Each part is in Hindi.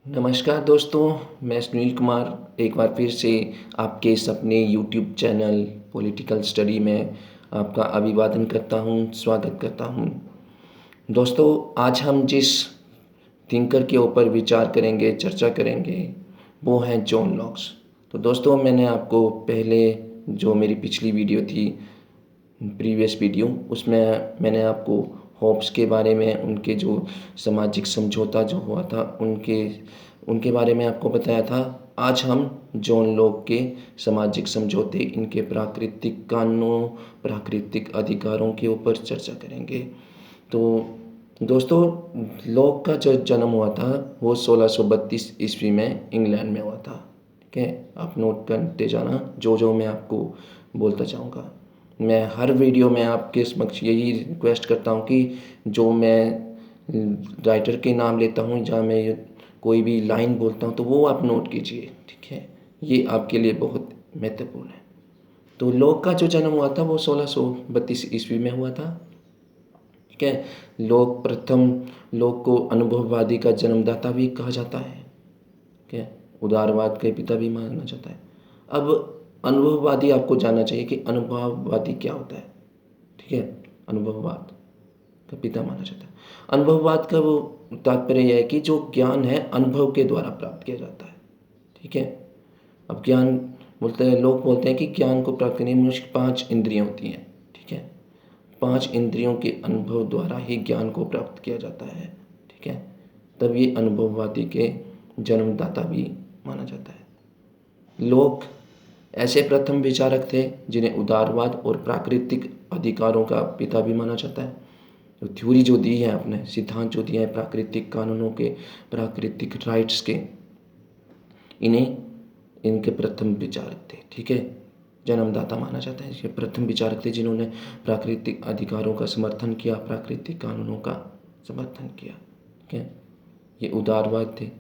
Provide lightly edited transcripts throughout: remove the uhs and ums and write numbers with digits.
नमस्कार दोस्तों, मैं सुनील कुमार एक बार फिर से आपके इस अपने यूट्यूब चैनल पॉलिटिकल स्टडी में आपका अभिवादन करता हूँ, स्वागत करता हूँ। दोस्तों, आज हम जिस थिंकर के ऊपर विचार करेंगे, चर्चा करेंगे, वो हैं जॉन लॉक्स। तो दोस्तों, मैंने आपको पहले जो मेरी पिछली वीडियो थी, प्रीवियस वीडियो, उसमें मैंने आपको होब्स के बारे में, उनके जो सामाजिक समझौता जो हुआ था उनके उनके बारे में आपको बताया था। आज हम जॉन लॉक के सामाजिक समझौते, इनके प्राकृतिक कानूनों, प्राकृतिक अधिकारों के ऊपर चर्चा करेंगे। तो दोस्तों, लॉक का जो जन्म हुआ था वो 1632 ईस्वी में इंग्लैंड में हुआ था। ठीक है, आप नोट करते जाना जो जो मैं आपको बोलता जाऊँगा। मैं हर वीडियो में आपके समक्ष यही रिक्वेस्ट करता हूँ कि जो मैं राइटर के नाम लेता हूँ, जहाँ मैं कोई भी लाइन बोलता हूँ, तो वो आप नोट कीजिए। ठीक है, ये आपके लिए बहुत महत्वपूर्ण है। तो लॉक का जो जन्म हुआ था वो 1632 ईस्वी में हुआ था। ठीक है, लॉक को अनुभववादी का जन्मदाता भी कहा जाता है। ठीक है, उदारवाद के पिता भी माना जाता है। अब अनुभववादी, आपको जानना चाहिए कि अनुभववादी क्या होता है। ठीक है, अनुभववाद का पिता माना जाता है। अनुभववाद का वो तात्पर्य यह है कि जो ज्ञान है अनुभव के द्वारा प्राप्त किया जाता है। ठीक है, अब ज्ञान बोलते हैं, लोग बोलते हैं कि ज्ञान को प्राप्त करने में मनुष्य की 5 इंद्रियां होती हैं। ठीक है, 5 इंद्रियों के अनुभव द्वारा ही ज्ञान को प्राप्त किया जाता है। ठीक है, तब ये अनुभववादी के जन्मदाता भी माना जाता है। लोग ऐसे प्रथम विचारक थे जिन्हें उदारवाद और प्राकृतिक अधिकारों का पिता भी माना जाता है। तो थ्योरी जो दी है, अपने सिद्धांत जो दिए हैं प्राकृतिक कानूनों के, प्राकृतिक राइट्स के, इन्हें इनके प्रथम विचारक थे। ठीक है, जन्मदाता माना जाता है। इसके प्रथम विचारक थे जिन्होंने प्राकृतिक अधिकारों का समर्थन किया, प्राकृतिक कानूनों का समर्थन किया। ठीक है, ये उदारवाद थे,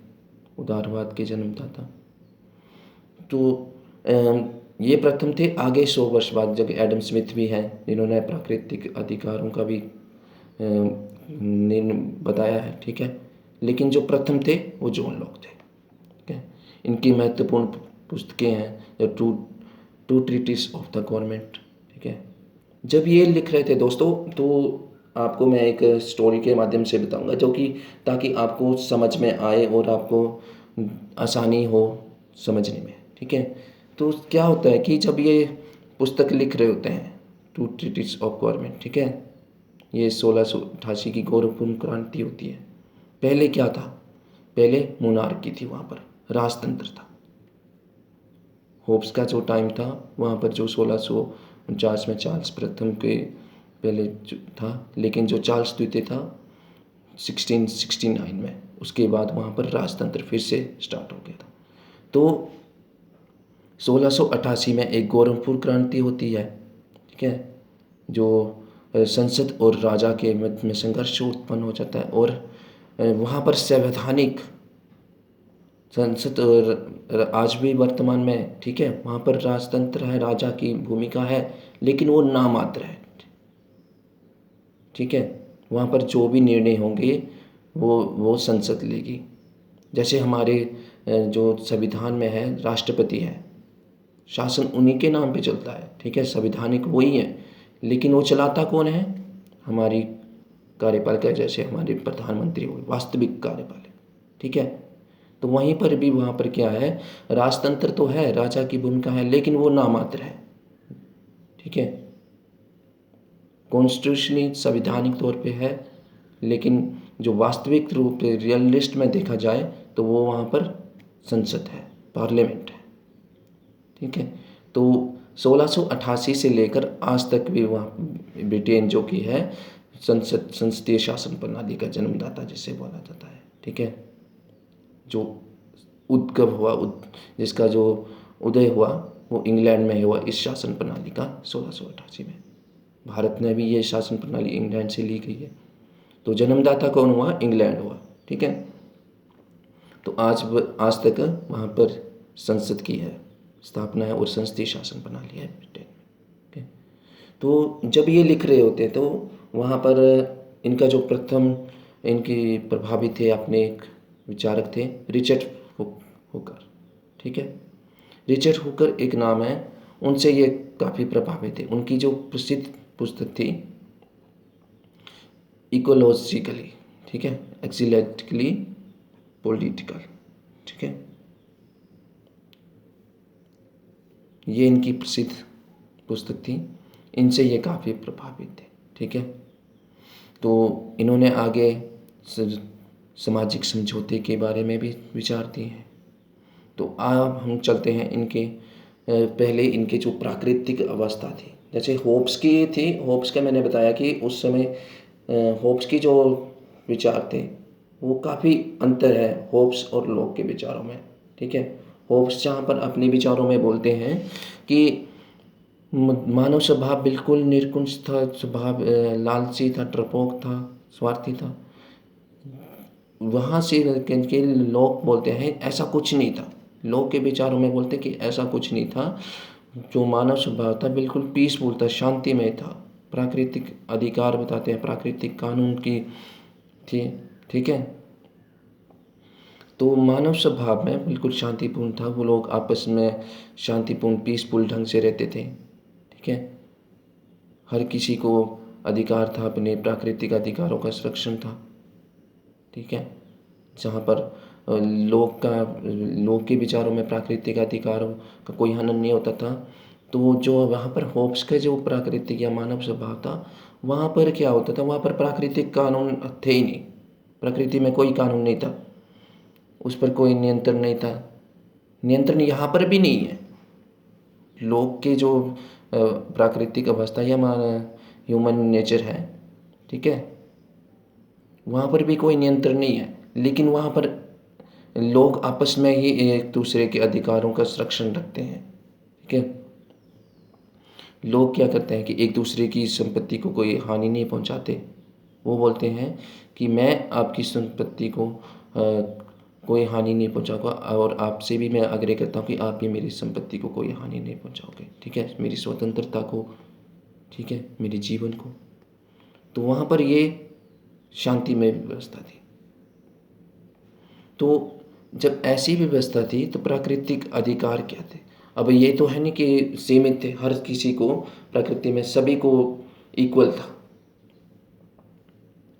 उदारवाद के जन्मदाता। तो ये प्रथम थे। आगे 100 वर्ष बाद जब एडम स्मिथ भी हैं जिन्होंने प्राकृतिक अधिकारों का भी बताया है। ठीक है, लेकिन जो प्रथम थे वो जॉन लॉक थे। ठीक है, इनकी महत्वपूर्ण पुस्तकें हैं the two treatise of the government. ठीक है, जब ये लिख रहे थे दोस्तों, तो आपको मैं एक स्टोरी के माध्यम से बताऊंगा, जो कि ताकि आपको समझ में आए और आपको आसानी हो समझने में। ठीक है, तो क्या होता है कि जब ये पुस्तक लिख रहे होते हैं, टू ट्रीटिस ऑफ गवर्नमेंट, ठीक है, ये 1688 की गौरवपूर्ण क्रांति होती है। पहले क्या था? पहले मोनार्की थी, वहाँ पर राजतंत्र था। होब्स का जो टाइम था वहाँ पर, जो 1649 में चार्ल्स प्रथम के पहले जो था, लेकिन जो चार्ल्स द्वितीय था 1669 में, उसके बाद वहाँ पर राजतंत्र फिर से स्टार्ट हो गया था। तो 1688 में एक गौरवपूर्ण क्रांति होती है। ठीक है, जो संसद और राजा के मध्य में संघर्ष उत्पन्न हो जाता है, और वहाँ पर संवैधानिक संसद और आज भी वर्तमान में, ठीक है, वहाँ पर राजतंत्र है, राजा की भूमिका है, लेकिन वो नामात्र है। ठीक है, वहाँ पर जो भी निर्णय होंगे वो संसद लेगी। जैसे हमारे जो संविधान में है, राष्ट्रपति है, शासन उन्हीं के नाम पे चलता है। ठीक है, संविधानिक वही है, लेकिन वो चलाता कौन है? हमारी कार्यपालिका, जैसे हमारे प्रधानमंत्री हुए, वास्तविक कार्यपालिका। ठीक है, तो वहीं पर भी वहाँ पर क्या है, राजतंत्र तो है, राजा की भूमिका है, लेकिन वो नामात्र है। ठीक है, कॉन्स्टिट्यूशनली संविधानिक तौर पे है, लेकिन जो वास्तविक रूप से रियलिस्ट में देखा जाए तो वो वहाँ पर संसद है, पार्लियामेंट है। ठीक है, तो 1688 से लेकर आज तक भी वहाँ ब्रिटेन जो कि है संसदीय शासन प्रणाली का जन्मदाता जिसे बोला जाता है। ठीक है, जो उद्गम हुआ, जिसका जो उदय हुआ वो इंग्लैंड में हुआ, इस शासन प्रणाली का 1688 में। भारत ने भी ये शासन प्रणाली इंग्लैंड से ली गई है। तो जन्मदाता कौन हुआ? इंग्लैंड हुआ। ठीक है, तो आज तक वहाँ पर संसद की है स्थापना है और संसदीय शासन प्रणाली है ब्रिटेन में। ठीक है, तो जब ये लिख रहे होते तो वहाँ पर इनका जो प्रथम इनकी प्रभावी थे अपने विचारक थे रिचर्ड हुकर, ठीक है। रिचर्ड हुकर एक नाम है, उनसे ये काफ़ी प्रभावित थे। उनकी जो प्रसिद्ध पुस्तक थी इकोलॉजिकली, ठीक है, एक्सिलेटिकली पॉलिटिकल, ठीक है, ये इनकी प्रसिद्ध पुस्तक थी। इनसे ये काफ़ी प्रभावित थे, ठीक है। तो इन्होंने आगे सामाजिक समझौते के बारे में भी विचार दिए हैं। तो अब हम चलते हैं इनके पहले इनके जो प्राकृतिक अवस्था थी, जैसे होब्स की थी। होब्स का मैंने बताया कि उस समय होब्स की जो विचार थे वो काफ़ी अंतर है होब्स और लॉक के विचारों में, ठीक है। होब्स जहाँ पर अपने विचारों में बोलते हैं कि मानव स्वभाव बिल्कुल निर्कुंज था, स्वभाव लालची था, डरपोक था, स्वार्थी था। वहाँ से के लोग बोलते हैं ऐसा कुछ नहीं था। लोग के विचारों में बोलते हैं कि ऐसा कुछ नहीं था। जो मानव स्वभाव था बिल्कुल पीसफुल था, शांतिमय था। प्राकृतिक अधिकार बताते हैं, प्राकृतिक कानून की थी, ठीक है। तो मानव स्वभाव में बिल्कुल शांतिपूर्ण था। वो लोग आपस में शांतिपूर्ण पीसफुल ढंग से रहते थे, ठीक है। हर किसी को अधिकार था, अपने प्राकृतिक अधिकारों का संरक्षण था, ठीक है। जहाँ पर लोग के विचारों में प्राकृतिक अधिकारों का कोई हनन नहीं होता था। तो जो वहाँ पर होब्स का जो प्राकृतिक या मानव स्वभाव था, वहाँ पर क्या होता था, वहाँ पर प्राकृतिक कानून थे ही नहीं। प्रकृति में कोई कानून नहीं था, उस पर कोई नियंत्रण नहीं था। नियंत्रण यहाँ पर भी नहीं है। लोग के जो प्राकृतिक अवस्था या ह्यूमन नेचर है, ठीक है, वहाँ पर भी कोई नियंत्रण नहीं है। लेकिन वहाँ पर लोग आपस में ही एक दूसरे के अधिकारों का संरक्षण रखते हैं, ठीक है। लोग क्या करते हैं कि एक दूसरे की संपत्ति को कोई हानि नहीं पहुंचाते। वो बोलते हैं कि मैं आपकी संपत्ति को कोई हानि नहीं पहुंचाऊंगा और आपसे भी मैं आग्रह करता हूँ कि आप भी मेरी संपत्ति को कोई हानि नहीं पहुंचाओगे, ठीक है, मेरी स्वतंत्रता को, ठीक है, मेरे जीवन को। तो वहाँ पर ये शांतिमय व्यवस्था थी। तो जब ऐसी व्यवस्था थी तो प्राकृतिक अधिकार क्या थे? अब ये तो है नहीं कि सीमित थे, हर किसी को प्रकृति में सभी को इक्वल था,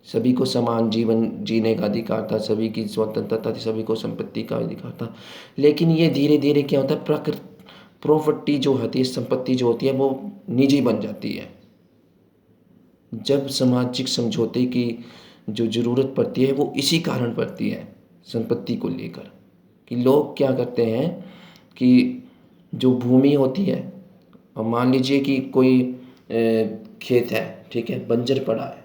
सभी को समान जीवन जीने का अधिकार था, सभी की स्वतंत्रता थी, सभी को संपत्ति का अधिकार था। लेकिन ये धीरे धीरे क्या होता है, प्रॉपर्टी जो होती है, संपत्ति जो होती है वो निजी बन जाती है। जब सामाजिक समझौते की जो ज़रूरत पड़ती है वो इसी कारण पड़ती है, संपत्ति को लेकर, कि लोग क्या करते हैं कि जो भूमि होती है, और मान लीजिए कि कोई खेत है, ठीक है, बंजर पड़ा है,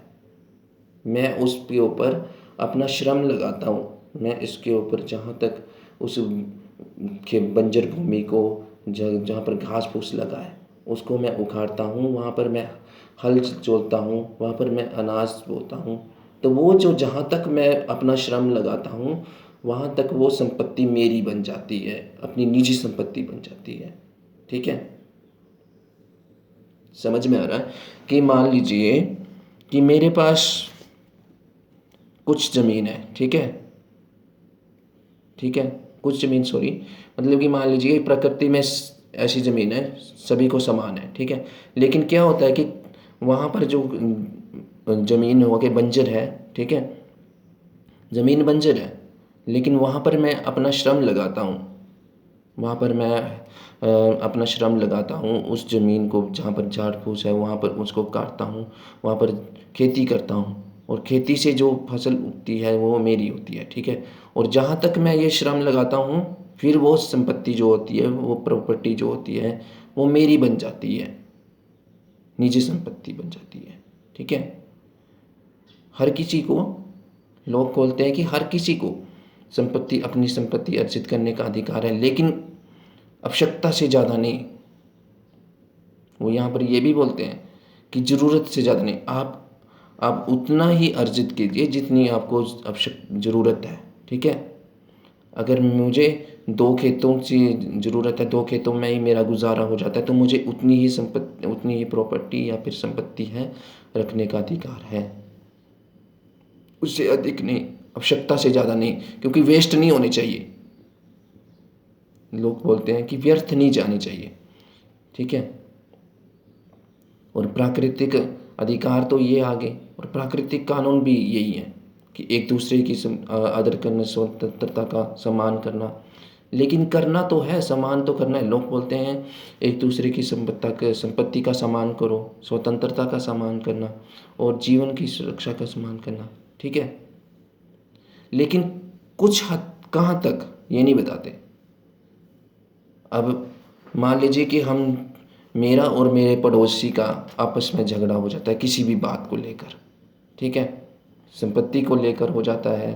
मैं उसके ऊपर अपना श्रम लगाता हूँ। मैं इसके ऊपर जहाँ तक उस बंजर भूमि को जहाँ पर घास फूस लगा है उसको मैं उखाड़ता हूँ, वहाँ पर मैं हल जोतता हूँ, वहाँ पर मैं अनाज बोता हूँ। तो वो जो जहाँ तक मैं अपना श्रम लगाता हूँ वहाँ तक वो संपत्ति मेरी बन जाती है, अपनी निजी संपत्ति बन जाती है, ठीक है। समझ में आ रहा है कि मान लीजिए कि मेरे पास कुछ ज़मीन है, ठीक है, ठीक है, कुछ ज़मीन, सॉरी, मतलब कि मान लीजिए प्रकृति में ऐसी ज़मीन है सभी को समान है, ठीक है। लेकिन क्या होता है कि वहाँ पर जो ज़मीन हो के बंजर है, ठीक है, ज़मीन बंजर है, लेकिन वहाँ पर मैं अपना श्रम लगाता हूँ, वहाँ पर मैं अपना श्रम लगाता हूँ उस ज़मीन को, जहाँ पर झाड़ फूस है वहाँ पर उसको काटता हूँ, वहाँ पर खेती करता हूँ और खेती से जो फसल उगती है वो मेरी होती है, ठीक है। और जहाँ तक मैं ये श्रम लगाता हूँ फिर वो संपत्ति जो होती है, वो प्रॉपर्टी जो होती है वो मेरी बन जाती है, निजी संपत्ति बन जाती है, ठीक है। हर किसी को, लोग बोलते हैं कि हर किसी को संपत्ति, अपनी संपत्ति अर्जित करने का अधिकार है, लेकिन आवश्यकता से ज़्यादा नहीं। वो यहाँ पर ये भी बोलते हैं कि ज़रूरत से ज़्यादा नहीं, आप उतना ही अर्जित कीजिए जितनी आपको ज़रूरत है, ठीक है। अगर मुझे 2 खेतों की ज़रूरत है, 2 खेतों में ही मेरा गुजारा हो जाता है, तो मुझे उतनी ही संपत्ति, उतनी ही प्रॉपर्टी या फिर संपत्ति है रखने का अधिकार है, उससे अधिक नहीं। आवश्यकता से ज़्यादा नहीं, क्योंकि वेस्ट नहीं होने चाहिए। लोग बोलते हैं कि व्यर्थ नहीं जानी चाहिए, ठीक है। और प्राकृतिक अधिकार तो ये आगे, और प्राकृतिक कानून भी यही है कि एक दूसरे की आदर करना, स्वतंत्रता का सम्मान करना। लेकिन करना तो है, सम्मान तो करना है। लोग बोलते हैं एक दूसरे की संपत्ति का सम्मान करो, स्वतंत्रता का सम्मान करना और जीवन की सुरक्षा का सम्मान करना, ठीक है। लेकिन कुछ हद कहाँ तक ये नहीं बताते। अब मान लीजिए कि मेरा और मेरे पड़ोसी का आपस में झगड़ा हो जाता है किसी भी बात को लेकर, ठीक है। संपत्ति को लेकर हो जाता है,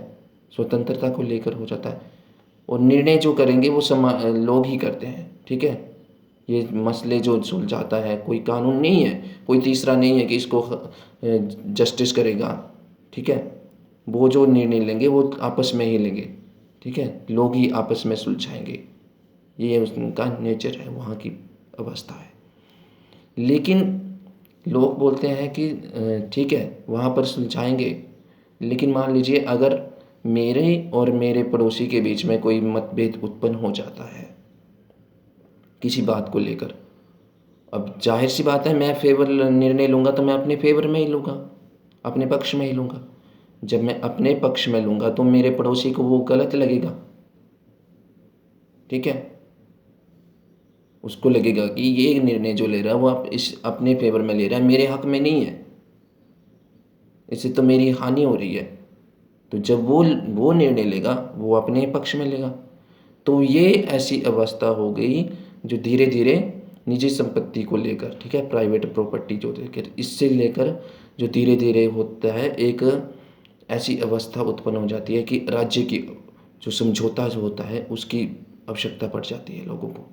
स्वतंत्रता को लेकर हो जाता है, और निर्णय जो करेंगे वो लोग ही करते हैं, ठीक है। ये मसले जो सुलझाता है कोई कानून नहीं है, कोई तीसरा नहीं है कि इसको जस्टिस करेगा, ठीक है। वो जो निर्णय लेंगे वो आपस में ही लेंगे, ठीक है। लोग ही आपस में सुलझाएंगे, ये उनका नेचर है, वहाँ की अवस्था है। लेकिन लोग बोलते हैं कि ठीक है वहाँ पर सुलझाएंगे, लेकिन मान लीजिए अगर मेरे और मेरे पड़ोसी के बीच में कोई मतभेद उत्पन्न हो जाता है किसी बात को लेकर, अब जाहिर सी बात है मैं निर्णय लूँगा तो मैं अपने फेवर में ही लूँगा, अपने पक्ष में ही लूँगा। जब मैं अपने पक्ष में लूँगा तो मेरे पड़ोसी को वो गलत लगेगा, ठीक है। उसको लगेगा कि ये निर्णय जो ले रहा है वो आप इस अपने फेवर में ले रहा है, मेरे हक में नहीं है, इससे तो मेरी हानि हो रही है। तो जब वो निर्णय लेगा वो अपने पक्ष में लेगा। तो ये ऐसी अवस्था हो गई जो धीरे धीरे निजी संपत्ति को लेकर, ठीक है, प्राइवेट प्रॉपर्टी जो लेकर, इससे लेकर जो धीरे धीरे होता है एक ऐसी अवस्था उत्पन्न हो जाती है कि राज्य की जो समझौता जो होता है उसकी आवश्यकता पड़ जाती है लोगों को,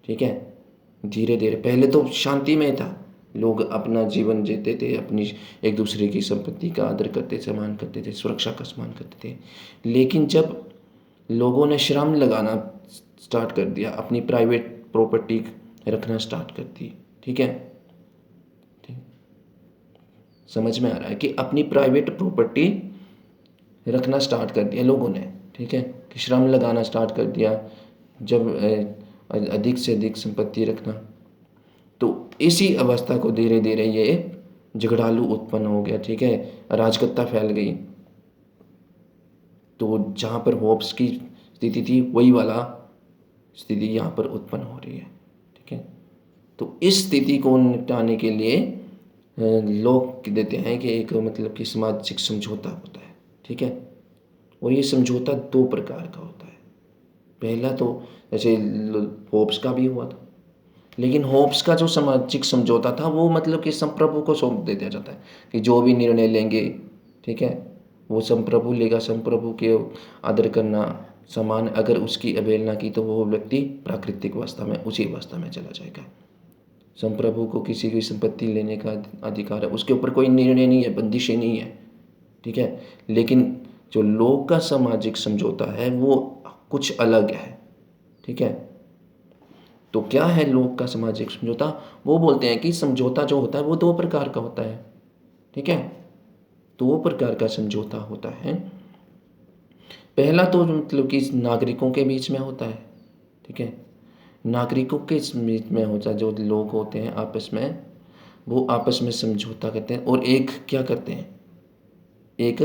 ठीक है। धीरे धीरे पहले तो शांति में था, लोग अपना जीवन जीते थे, अपनी एक दूसरे की संपत्ति का आदर करते, सम्मान करते थे, सुरक्षा का सम्मान करते थे। लेकिन जब लोगों ने श्रम लगाना स्टार्ट कर दिया, अपनी प्राइवेट प्रॉपर्टी रखना स्टार्ट कर दी, ठीक है, ठीक, समझ में आ रहा है कि अपनी प्राइवेट प्रॉपर्टी रखना स्टार्ट कर दिया लोगों ने, ठीक है, कि श्रम लगाना स्टार्ट कर दिया, जब अधिक से अधिक संपत्ति रखना, तो इसी अवस्था को धीरे धीरे ये झगड़ालू उत्पन्न हो गया, ठीक है, अराजकता फैल गई। तो जहाँ पर होप्स की स्थिति थी वही वाला स्थिति यहाँ पर उत्पन्न हो रही है, ठीक है। तो इस स्थिति को निपटाने के लिए लोग देते हैं कि एक मतलब कि सामाजिक समझौता होता है, ठीक है। और ये समझौता दो प्रकार का होता है। पहला तो जैसे होप्स का भी हुआ था, लेकिन होप्स का जो सामाजिक समझौता था वो मतलब कि संप्रभु को सौंप दे दिया जाता है कि जो भी निर्णय लेंगे, ठीक है, वो संप्रभु लेगा, संप्रभु के आदर करना, समान, अगर उसकी अवहेलना की तो वो व्यक्ति प्राकृतिक अवस्था में उसी अवस्था में चला जाएगा। संप्रभु को किसी की संपत्ति लेने का अधिकार है, उसके ऊपर कोई निर्णय नहीं है, बंदिशें नहीं है, ठीक है। लेकिन जो लोग का सामाजिक समझौता है वो कुछ अलग है, ठीक है। तो क्या है लोग का सामाजिक समझौता? वो बोलते हैं कि समझौता जो होता है वो दो प्रकार का होता है, ठीक है। दो प्रकार का समझौता होता है। पहला तो मतलब कि नागरिकों के बीच में होता है, ठीक है। नागरिकों के बीच में होता है, जो लोग होते हैं आपस में, वो आपस में समझौता करते हैं। और एक क्या करते हैं, एक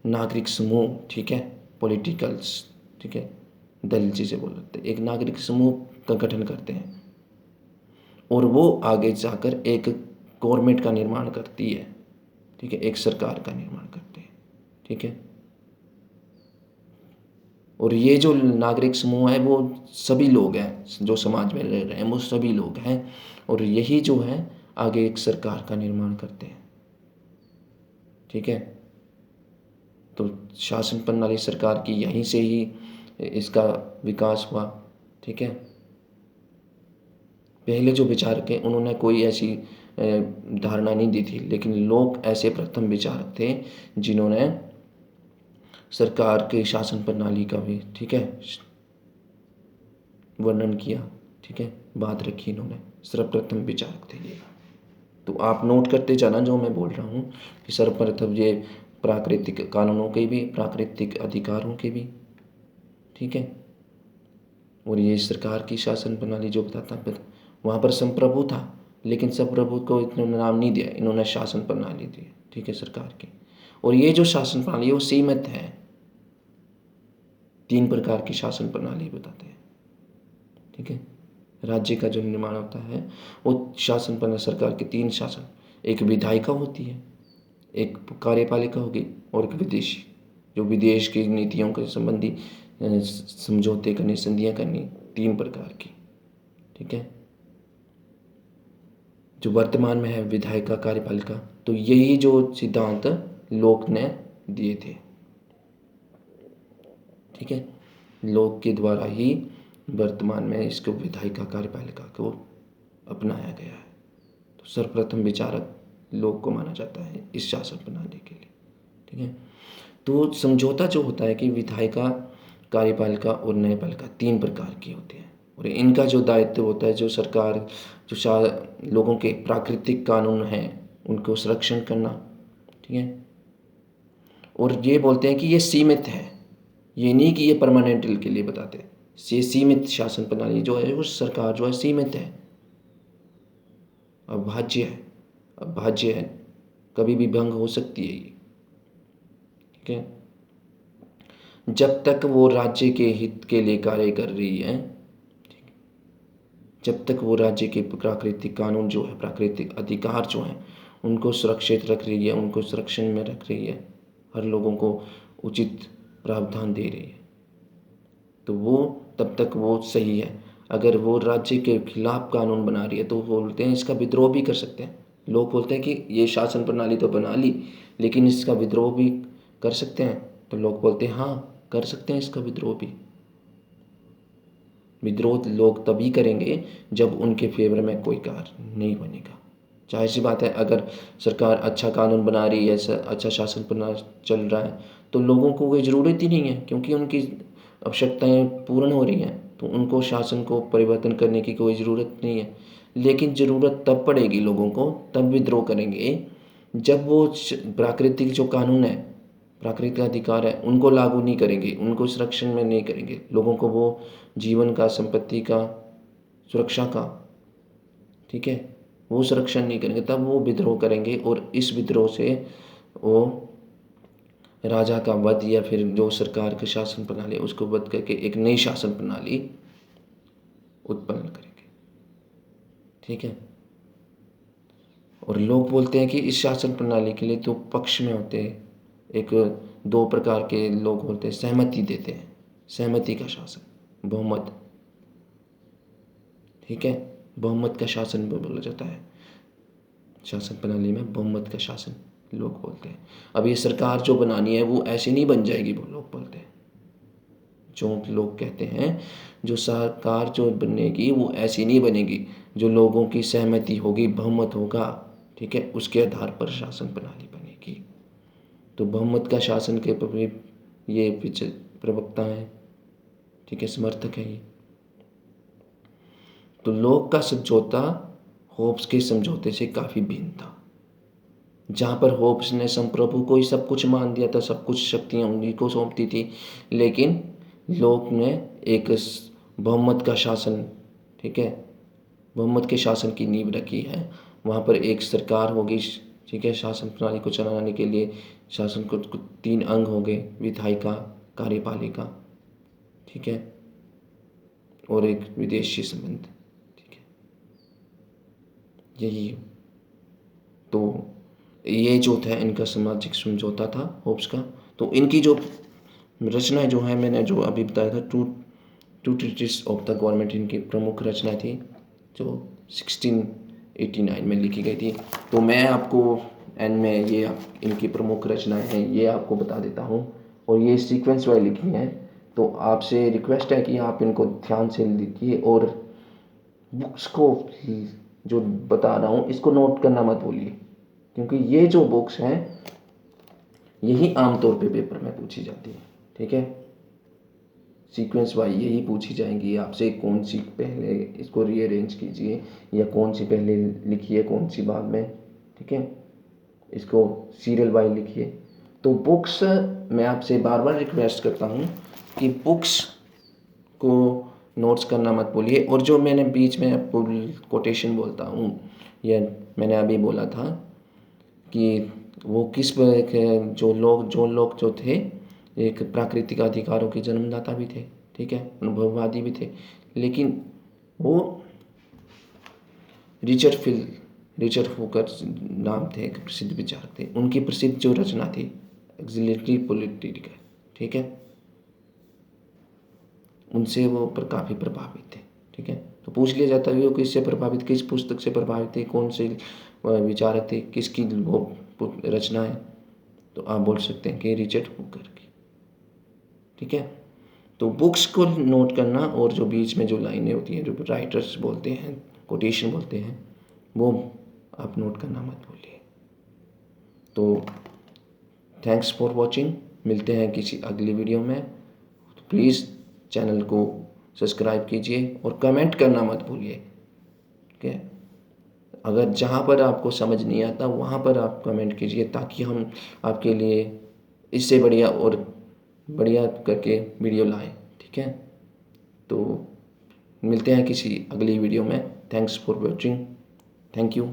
नागरिक समूह, ठीक है, पॉलिटिकल्स, ठीक है, दल जिसे बोल सकते हैं, एक नागरिक समूह का गठन करते हैं और वो आगे जाकर एक गवर्नमेंट का निर्माण करती है, ठीक है, एक सरकार का निर्माण करते हैं, ठीक है। और ये जो नागरिक समूह है वो सभी लोग हैं जो समाज में रह रहे हैं, वो सभी लोग हैं, और यही जो है आगे एक सरकार का निर्माण करते हैं, ठीक है। तो शासन प्रणाली सरकार की यहीं से ही इसका विकास हुआ, ठीक है। पहले जो विचारक हैं उन्होंने कोई ऐसी धारणा नहीं दी थी, लेकिन लोग ऐसे प्रथम विचारक थे जिन्होंने सरकार के शासन प्रणाली का भी, ठीक है, वर्णन किया, ठीक है, बात रखी इन्होंने, सर्वप्रथम विचारक थे ये। तो आप नोट करते जाना जो मैं बोल रहा हूँ कि सर्वप्रथम ये प्राकृतिक कानूनों के भी, प्राकृतिक अधिकारों के भी, ठीक है। और ये सरकार की शासन प्रणाली जो बताता है, वहाँ पर संप्रभु था, लेकिन संप्रभु को इन्होंने नाम नहीं दिया, इन्होंने शासन प्रणाली दी, ठीक है, सरकार की। और ये जो शासन प्रणाली है वो सीमित है। 3 प्रकार की शासन प्रणाली बताते हैं, ठीक है। राज्य का जो निर्माण होता है वो शासन प्रणाली, सरकार के 3 शासन, एक विधायिका होती है, एक कार्यपालिका होगी, और एक विदेशी, जो विदेश की नीतियों के संबंधी समझौते करनी, संधियाँ करनी, 3 प्रकार की, ठीक है। जो वर्तमान में है विधायिका, कार्यपालिका, तो यही जो सिद्धांत लोक ने दिए थे, ठीक है। लोक के द्वारा ही वर्तमान में इसको विधायिका, कार्यपालिका को अपनाया गया है। तो सर्वप्रथम विचारक लोक को माना जाता है इस शासन प्रणाली के लिए, ठीक है। तो समझौता जो होता है कि विधायिका, कार्यपालिका और न्यायपालिका 3 प्रकार की होती है, और इनका जो दायित्व होता है, जो सरकार, जो लोगों के प्राकृतिक कानून हैं उनको संरक्षण करना, ठीक है। और ये बोलते हैं कि ये सीमित है, ये नहीं कि ये परमानेंट के लिए बताते हैं। ये सीमित शासन प्रणाली जो है वो सरकार जो है सीमित है, अभाज्य है, अभाज्य है, कभी भी भंग हो सकती है ये, ठीक है। जब तक वो राज्य के हित के लिए कार्य कर रही है, जब तक वो राज्य के प्राकृतिक कानून जो है, प्राकृतिक अधिकार जो हैं उनको सुरक्षित रख रही है, उनको संरक्षण में रख रही है, हर लोगों को उचित प्रावधान दे रही है, तो वो तब तक वो सही है। अगर वो राज्य के खिलाफ कानून बना रही है तो वो बोलते हैं इसका विद्रोह भी कर सकते हैं। लोग बोलते हैं कि ये शासन प्रणाली तो बना ली, लेकिन इसका विद्रोह भी कर सकते हैं, तो लोग बोलते हैं हाँ कर सकते हैं इसका विद्रोह भी। विद्रोह लोग तभी करेंगे जब उनके फेवर में कोई कार्य नहीं बनेगा। जाहिर सी बात है, अगर सरकार अच्छा कानून बना रही है, अच्छा शासन प्रणाली चल रहा है, तो लोगों को कोई ज़रूरत ही नहीं है, क्योंकि उनकी आवश्यकताएं पूर्ण हो रही हैं, तो उनको शासन को परिवर्तन करने की कोई ज़रूरत नहीं है। लेकिन ज़रूरत तब पड़ेगी लोगों को, तब विद्रोह करेंगे जब वो प्राकृतिक जो कानून है, प्राकृतिक अधिकार है, उनको लागू नहीं करेंगे, उनको संरक्षण में नहीं करेंगे, लोगों को वो जीवन का, संपत्ति का, सुरक्षा का, ठीक है, वो संरक्षण नहीं करेंगे, तब वो विद्रोह करेंगे। और इस विद्रोह से वो राजा का वध, या फिर जो सरकार की शासन प्रणाली है उसको वध करके एक नई शासन प्रणाली उत्पन्न करेंगे, ठीक है। और लोग बोलते हैं कि इस शासन प्रणाली के लिए 2 पक्ष में होते हैं, एक 2 प्रकार के लोग होते हैं, सहमति देते हैं, सहमति का शासन, बहुमत, ठीक है, बहुमत का शासन बोला जाता है। शासन प्रणाली में बहुमत का शासन लोग बोलते हैं। अब ये सरकार जो बनानी है वो ऐसे नहीं बन जाएगी, वो लोग बोलते हैं, जो लोग कहते हैं जो सरकार जो बनेगी वो ऐसी नहीं बनेगी, जो लोगों की सहमति होगी, बहुमत होगा, ठीक है, उसके आधार पर शासन प्रणाली बनेगी। तो बहुमत का शासन के ये प्रवक्ता हैं, ठीक है, समर्थक हैं ये। तो लोक का समझौता होब्स के समझौते से काफ़ी भिन्न था, जहाँ पर होब्स ने संप्रभु को ही सब कुछ मान दिया था, सब कुछ शक्तियाँ उन्हीं को सौंपती थी, लेकिन लोक ने एक बहुमत का शासन, ठीक है, बहुमत के शासन की नींव रखी है। वहाँ पर एक सरकार होगी, ठीक है, शासन प्रणाली को चलाने के लिए शासन को 3 अंग हो गए, विधायिका, कार्यपालिका, ठीक है, और एक विदेशी संबंध, ठीक है, यही। तो ये जो था इनका सामाजिक समझौता था होब्स का। तो इनकी जो रचनाएं जो है, मैंने जो अभी बताया था, two treatise of the government, इनकी प्रमुख रचनाएं थी जो 1689 में लिखी गई थी। तो मैं आपको एंड में ये इनकी प्रमुख रचनाएं हैं ये आपको बता देता हूँ, और ये सीक्वेंस वाइज लिखी हैं। तो आपसे रिक्वेस्ट है कि आप इनको ध्यान से लिखिए, और बुक्स को जो बता रहा हूँ इसको नोट करना मत भूलिए, क्योंकि ये जो बुक्स हैं यही आमतौर पे पेपर में पूछी जाती है, ठीक है। सीक्वेंस वाइज यही पूछी जाएंगी आपसे, कौन सी पहले इसको रीअरेंज कीजिए, या कौन सी पहले लिखिए, कौन सी बाद में, ठीक है, इसको सीरियल वाइज लिखिए। तो बुक्स मैं आपसे बार बार रिक्वेस्ट करता हूँ कि बुक्स को नोट्स करना मत भूलिए। और जो मैंने बीच में आपको कोटेशन बोलता हूँ, या मैंने अभी बोला था कि वो जो लोग जो थे एक प्राकृतिक अधिकारों के जन्मदाता भी थे, ठीक है, अनुभववादी भी थे, लेकिन वो रिचर्ड फोकर नाम थे, एक प्रसिद्ध विचारक थे। उनकी प्रसिद्ध जो रचना थी एक्सिलरी पॉलिटिका, ठीक है, उनसे वो पर काफ़ी प्रभावित थे, ठीक है। तो पूछ लिया जाता है वो किससे प्रभावित, किस पुस्तक से प्रभावित थे, कौन से विचारक थे, किसकी वो रचना है, तो आप बोल सकते हैं कि रिचर्ड फोकर की, ठीक है। तो बुक्स को नोट करना, और जो बीच में जो लाइनें होती हैं, जो राइटर्स बोलते हैं, कोटेशन बोलते हैं, वो आप नोट करना मत भूलिए। तो थैंक्स फॉर वॉचिंग, मिलते हैं किसी अगली वीडियो में। तो प्लीज़ चैनल को सब्सक्राइब कीजिए और कमेंट करना मत भूलिए, ठीक है। अगर जहाँ पर आपको समझ नहीं आता वहाँ पर आप कमेंट कीजिए, ताकि हम आपके लिए इससे बढ़िया और बढ़िया करके वीडियो लाएं, ठीक है। तो मिलते हैं किसी अगली वीडियो में। Thanks for watching, thank you.